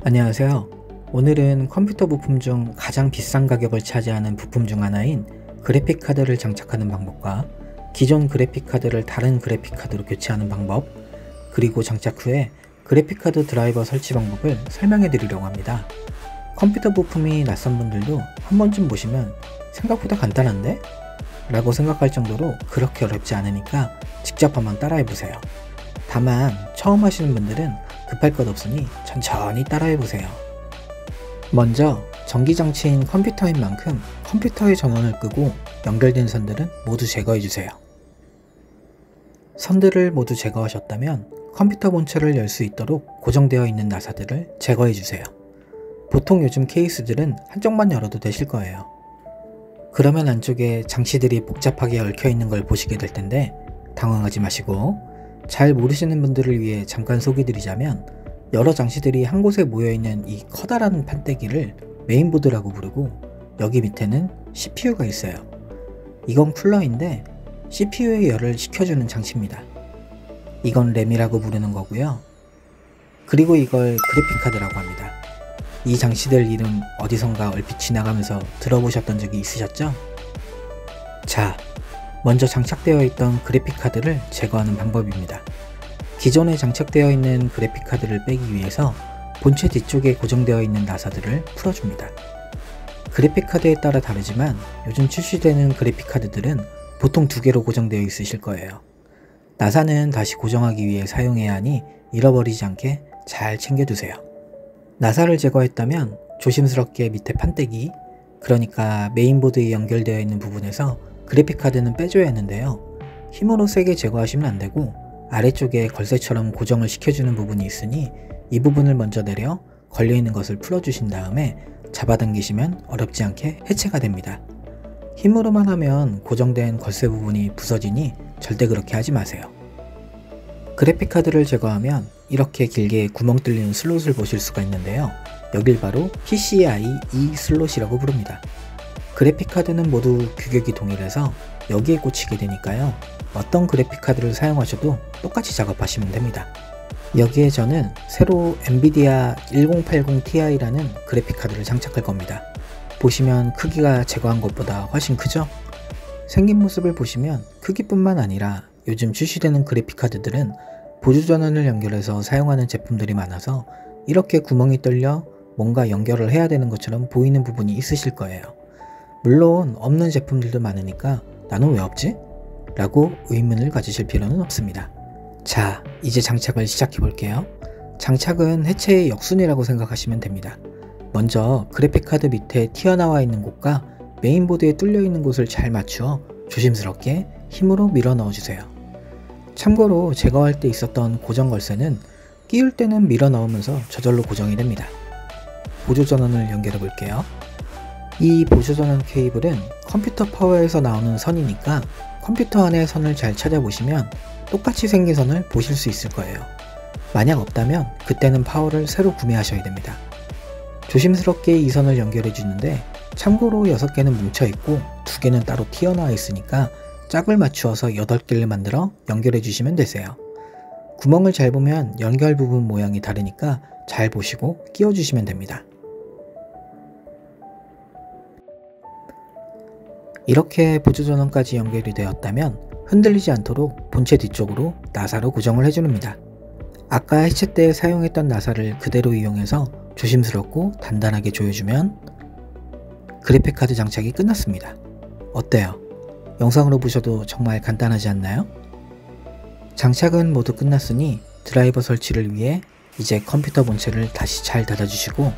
안녕하세요. 오늘은 컴퓨터 부품 중 가장 비싼 가격을 차지하는 부품 중 하나인 그래픽카드를 장착하는 방법과 기존 그래픽카드를 다른 그래픽카드로 교체하는 방법, 그리고 장착 후에 그래픽카드 드라이버 설치 방법을 설명해 드리려고 합니다. 컴퓨터 부품이 낯선 분들도 한 번쯤 보시면 생각보다 간단한데? 라고 생각할 정도로 그렇게 어렵지 않으니까 직접 한번 따라해 보세요. 다만 처음 하시는 분들은 급할 것 없으니 천천히 따라해 보세요. 먼저 전기장치인 컴퓨터인 만큼 컴퓨터의 전원을 끄고 연결된 선들은 모두 제거해 주세요. 선들을 모두 제거하셨다면 컴퓨터 본체를 열 수 있도록 고정되어 있는 나사들을 제거해 주세요. 보통 요즘 케이스들은 한쪽만 열어도 되실 거예요. 그러면 안쪽에 장치들이 복잡하게 얽혀 있는 걸 보시게 될 텐데 당황하지 마시고, 잘 모르시는 분들을 위해 잠깐 소개드리자면 여러 장치들이 한 곳에 모여있는 이 커다란 판때기를 메인보드라고 부르고, 여기 밑에는 CPU가 있어요. 이건 쿨러인데 CPU의 열을 식혀주는 장치입니다. 이건 램이라고 부르는 거고요. 그리고 이걸 그래픽카드라고 합니다. 이 장치들 이름 어디선가 얼핏 지나가면서 들어보셨던 적이 있으셨죠? 자, 먼저 장착되어 있던 그래픽카드를 제거하는 방법입니다. 기존에 장착되어 있는 그래픽카드를 빼기 위해서 본체 뒤쪽에 고정되어 있는 나사들을 풀어줍니다. 그래픽카드에 따라 다르지만 요즘 출시되는 그래픽카드들은 보통 두 개로 고정되어 있으실 거예요. 나사는 다시 고정하기 위해 사용해야 하니 잃어버리지 않게 잘 챙겨두세요. 나사를 제거했다면 조심스럽게 밑에 판때기, 그러니까 메인보드에 연결되어 있는 부분에서 그래픽카드는 빼줘야 하는데요. 힘으로 세게 제거하시면 안되고 아래쪽에 걸쇠처럼 고정을 시켜주는 부분이 있으니 이 부분을 먼저 내려 걸려있는 것을 풀어주신 다음에 잡아당기시면 어렵지 않게 해체가 됩니다. 힘으로만 하면 고정된 걸쇠 부분이 부서지니 절대 그렇게 하지 마세요. 그래픽카드를 제거하면 이렇게 길게 구멍 뚫린 슬롯을 보실 수가 있는데요. 여길 바로 PCIe 슬롯이라고 부릅니다. 그래픽카드는 모두 규격이 동일해서 여기에 꽂히게 되니까요. 어떤 그래픽카드를 사용하셔도 똑같이 작업하시면 됩니다. 여기에 저는 새로 엔비디아 1080ti라는 그래픽카드를 장착할 겁니다. 보시면 크기가 제거한 것보다 훨씬 크죠? 생긴 모습을 보시면 크기뿐만 아니라 요즘 출시되는 그래픽카드들은 보조전원을 연결해서 사용하는 제품들이 많아서 이렇게 구멍이 뚫려 뭔가 연결을 해야 되는 것처럼 보이는 부분이 있으실 거예요. 물론 없는 제품들도 많으니까 나는 왜 없지? 라고 의문을 가지실 필요는 없습니다. 자, 이제 장착을 시작해 볼게요. 장착은 해체의 역순이라고 생각하시면 됩니다. 먼저 그래픽카드 밑에 튀어나와 있는 곳과 메인보드에 뚫려 있는 곳을 잘 맞추어 조심스럽게 힘으로 밀어 넣어주세요. 참고로 제거할 때 있었던 고정 걸쇠는 끼울 때는 밀어 넣으면서 저절로 고정이 됩니다. 보조전원을 연결해 볼게요. 이 보조전원 케이블은 컴퓨터 파워에서 나오는 선이니까 컴퓨터 안에 선을 잘 찾아보시면 똑같이 생긴 선을 보실 수 있을 거예요. 만약 없다면 그때는 파워를 새로 구매하셔야 됩니다. 조심스럽게 이 선을 연결해 주는데 참고로 6개는 뭉쳐있고 2개는 따로 튀어나와 있으니까 짝을 맞추어서 8개를 만들어 연결해 주시면 되세요. 구멍을 잘 보면 연결 부분 모양이 다르니까 잘 보시고 끼워 주시면 됩니다. 이렇게 보조전원까지 연결이 되었다면 흔들리지 않도록 본체 뒤쪽으로 나사로 고정을 해줍니다. 아까 해체 때 사용했던 나사를 그대로 이용해서 조심스럽고 단단하게 조여주면 그래픽카드 장착이 끝났습니다. 어때요? 영상으로 보셔도 정말 간단하지 않나요? 장착은 모두 끝났으니 드라이버 설치를 위해 이제 컴퓨터 본체를 다시 잘 닫아주시고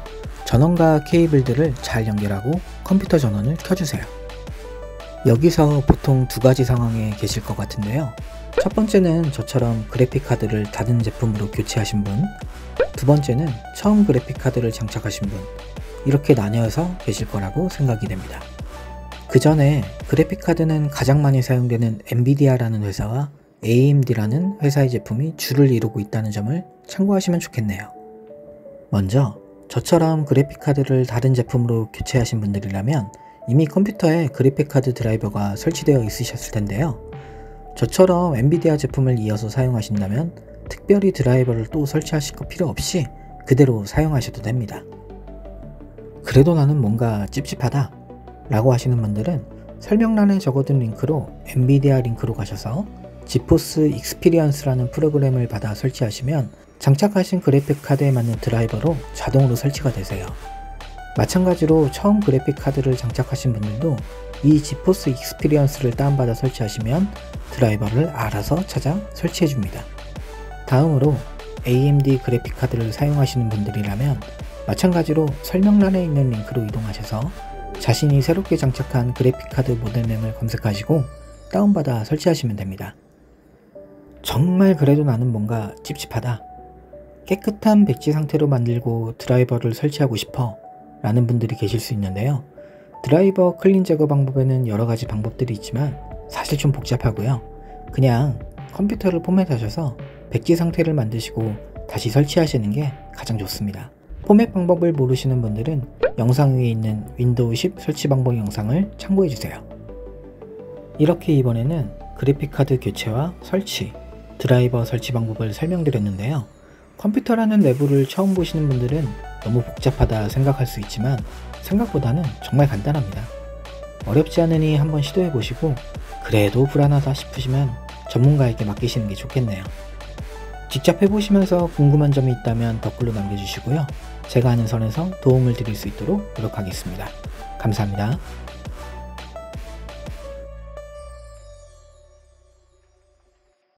전원과 케이블들을 잘 연결하고 컴퓨터 전원을 켜주세요. 여기서 보통 두 가지 상황에 계실 것 같은데요. 첫 번째는 저처럼 그래픽카드를 다른 제품으로 교체하신 분, 두 번째는 처음 그래픽카드를 장착하신 분, 이렇게 나뉘어서 계실 거라고 생각이 됩니다. 그 전에 그래픽카드는 가장 많이 사용되는 엔비디아라는 회사와 AMD라는 회사의 제품이 주를 이루고 있다는 점을 참고하시면 좋겠네요. 먼저 저처럼 그래픽카드를 다른 제품으로 교체하신 분들이라면 이미 컴퓨터에 그래픽카드 드라이버가 설치되어 있으셨을 텐데요. 저처럼 엔비디아 제품을 이어서 사용하신다면 특별히 드라이버를 또 설치하실 거 필요 없이 그대로 사용하셔도 됩니다. 그래도 나는 뭔가 찝찝하다 라고 하시는 분들은 설명란에 적어둔 링크로 엔비디아 링크로 가셔서 지포스 익스피리언스라는 프로그램을 받아 설치하시면 장착하신 그래픽카드에 맞는 드라이버로 자동으로 설치가 되세요. 마찬가지로 처음 그래픽카드를 장착하신 분들도 이 지포스 익스피리언스를 다운받아 설치하시면 드라이버를 알아서 찾아 설치해줍니다. 다음으로 AMD 그래픽카드를 사용하시는 분들이라면 마찬가지로 설명란에 있는 링크로 이동하셔서 자신이 새롭게 장착한 그래픽카드 모델명을 검색하시고 다운받아 설치하시면 됩니다. 정말 그래도 나는 뭔가 찝찝하다, 깨끗한 백지 상태로 만들고 드라이버를 설치하고 싶어 라는 분들이 계실 수 있는데요. 드라이버 클린 제거 방법에는 여러가지 방법들이 있지만 사실 좀 복잡하고요. 그냥 컴퓨터를 포맷하셔서 백지 상태를 만드시고 다시 설치하시는 게 가장 좋습니다. 포맷 방법을 모르시는 분들은 영상 위에 있는 윈도우 10 설치 방법 영상을 참고해주세요. 이렇게 이번에는 그래픽카드 교체와 설치, 드라이버 설치 방법을 설명드렸는데요. 컴퓨터라는 내부를 처음 보시는 분들은 너무 복잡하다 생각할 수 있지만 생각보다는 정말 간단합니다. 어렵지 않으니 한번 시도해보시고 그래도 불안하다 싶으시면 전문가에게 맡기시는 게 좋겠네요. 직접 해보시면서 궁금한 점이 있다면 댓글로 남겨주시고요. 제가 아는 선에서 도움을 드릴 수 있도록 노력하겠습니다. 감사합니다.